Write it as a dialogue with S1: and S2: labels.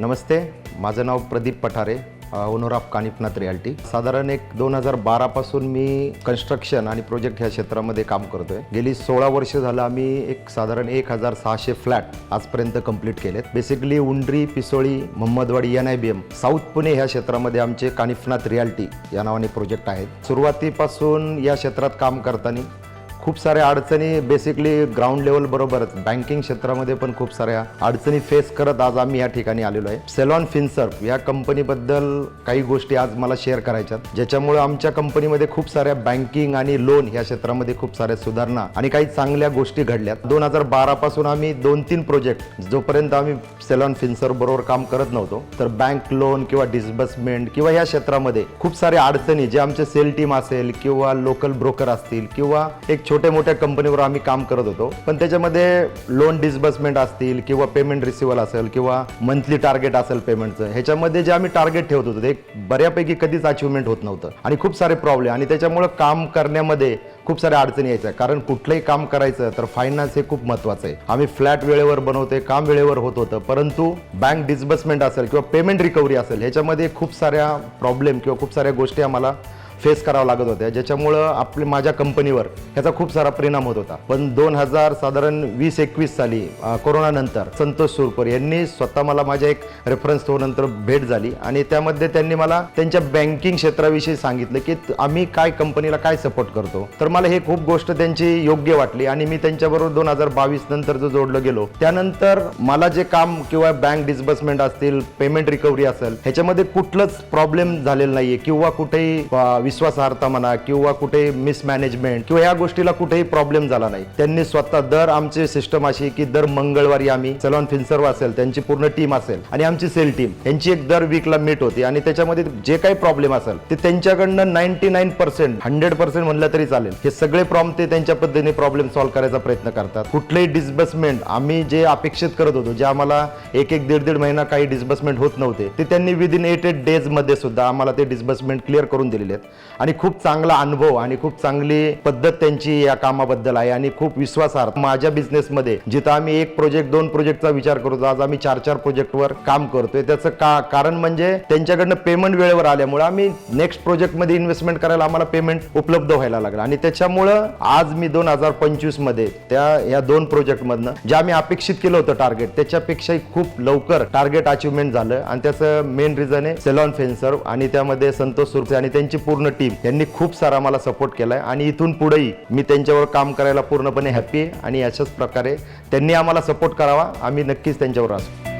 S1: नमस्ते, माझं नाव Pradeep Pathare, owner of Kanifnath realty. साधारण 2012 पासून मी कन्स्ट्रक्शन आणि प्रोजेक्ट ह्या क्षेत्रामध्ये काम करतोय। गेली 16 वर्ष झालं आम्ही साधारण 1600 फ्लॅट आजपर्यंत कंप्लीट केलेत। Basically Undri, Pisoli, Mohammadwadi, NIBM south Pune ह्या क्षेत्रामध्ये आमचे कानिफनाथ रियाल्टी या नावाने प्रोजेक्ट आहेत। सुरुवातीपासून या क्षेत्रात काम करताना खूप साऱ्या अडचणी बेसिकली ग्राउंड लेवल बरोबरच बँकिंग क्षेत्रामध्ये पण खूप साऱ्या अडचणी फेस करत आज आम्ही या ठिकाणी आलेलो आहे। सेलॉन फिनसर्फ या कंपनीबद्दल काही गोष्टी आज मला शेअर करायच्यात, ज्याच्यामुळे आमच्या कंपनीमध्ये खूप साऱ्या बँकिंग आणि लोन या क्षेत्रामध्ये खूप साऱ्या सुधारणा आणि काही चांगल्या गोष्टी घडल्यात। 2012 पासून आम्ही 2-3 प्रोजेक्ट जोपर्यंत आम्ही सेलॉन फिनसर्फ बरोबर काम करत नव्हतो तर बँक लोन किंवा डिस्बर्समेंट किंवा या क्षेत्रामध्ये खूप साऱ्या अडचणी जे आमचे सेल टीम असेल किंवा लोकल ब्रोकर असतील किंवा एक छोटे मोठ्या कंपनीवर आम्ही काम करत होतो, पण त्याच्यामध्ये लोन डिस्बर्समेंट असतील किंवा पेमेंट रिसिव्हल असेल किंवा मंथली टार्गेट असेल पेमेंटचं, ह्याच्यामध्ये जे आम्ही टार्गेट ठेवत होतो ते बऱ्यापैकी कधीच अचिव्हमेंट होत नव्हतं आणि खूप सारे प्रॉब्लेम आणि त्याच्यामुळे काम करण्यामध्ये खूप साऱ्या अडचणी यायच्या। कारण कुठलंही काम करायचं तर फायनान्स हे खूप महत्त्वाचं आहे। आम्ही फ्लॅट वेळेवर बनवतोय, काम वेळेवर होत होतं, परंतु बँक डिस्बर्समेंट असेल किंवा पेमेंट रिकव्हरी असेल ह्याच्यामध्ये खूप साऱ्या प्रॉब्लेम किंवा खूप साऱ्या गोष्टी आम्हाला फेस करावं लागत होत्या, ज्याच्यामुळं माझ्या कंपनीवर ह्याचा खूप सारा परिणाम होत होता। पण 2020-21 साली कोरोना नंतर संतोष सुरपर यांनी स्वतः मला माझ्या एक रेफरन्स नंतर भेट झाली आणि त्यामध्ये त्यांनी मला त्यांच्या बँकिंग क्षेत्राविषयी सांगितलं की आम्ही काय कंपनीला काय सपोर्ट करतो। तर मला हे खूप गोष्ट त्यांची योग्य वाटली आणि मी त्यांच्याबरोबर 2022 नंतर जो जोडलं गेलो, त्यानंतर मला जे काम किंवा बँक डिस्बर्समेंट असतील, पेमेंट रिकव्हरी असेल, ह्याच्यामध्ये कुठलंच प्रॉब्लेम झालेला नाहीये किंवा कुठेही विश्वासार्हता म्हणा किंवा कुठे मिसमॅनेजमेंट किंवा या गोष्टीला कुठेही प्रॉब्लेम झाला नाही। त्यांनी स्वतः दर आमची सिस्टम अशी की दर मंगळवारी आम्ही सेलॉन फिनसर्फ असेल, त्यांची पूर्ण टीम असेल आणि आमची सेल टीम यांची एक दर वीकला मीट होती आणि त्याच्यामध्ये जे काही प्रॉब्लेम असेल ते त्यांच्याकडनं 99% 100% म्हणलं तरी चालेल, हे सगळे प्रॉब्लेम ते त्यांच्या पद्धतीने प्रॉब्लेम सॉल्व्ह करायचा प्रयत्न करतात। कुठलेही डिस्बर्समेंट आम्ही जे अपेक्षित करत होतो, जे आम्हाला एक 1-1.5 महिना काही डिस्बर्समेंट होत नव्हते, ते त्यांनी विदिन 8 डेज मध्ये सुद्धा आम्हाला ते डिस्बर्समेंट क्लिअर करून दिलेले आहेत आणि खूप चांगला अनुभव आणि खूप चांगली पद्धत त्यांची या कामाबद्दल आहे आणि खूप विश्वासार्ह। माझ्या बिझनेसमध्ये जिथं आम्ही 1 प्रोजेक्ट 2 प्रोजेक्टचा विचार करतो, आज आम्ही 4-4 प्रोजेक्टवर काम करतोय। त्याचं कारण म्हणजे त्यांच्याकडनं पेमेंट वेळेवर आल्यामुळे आम्ही नेक्स्ट प्रोजेक्टमध्ये इन्व्हेस्टमेंट करायला आम्हाला पेमेंट उपलब्ध व्हायला लागलं आणि त्याच्यामुळं आज मी 2025 मध्ये या 2 प्रोजेक्टमधनं जे आम्ही अपेक्षित केलं होतं टार्गेट, त्याच्यापेक्षाही खूप लवकर टार्गेट अचिव्हमेंट झालं आणि त्याचं मेन रिझन आहे सेलॉन फिनसर्फ आणि त्यामध्ये संतोष सुरसे आणि त्यांची पूर्ण टीम यांनी खूप सारा मला सपोर्ट केलाय आणि इथून पुढेही मी त्यांच्यावर काम करायला पूर्णपणे हॅपी आहे आणि अशाच प्रकारे त्यांनी आम्हाला सपोर्ट करावा, आम्ही नक्कीच त्यांच्यावर असू।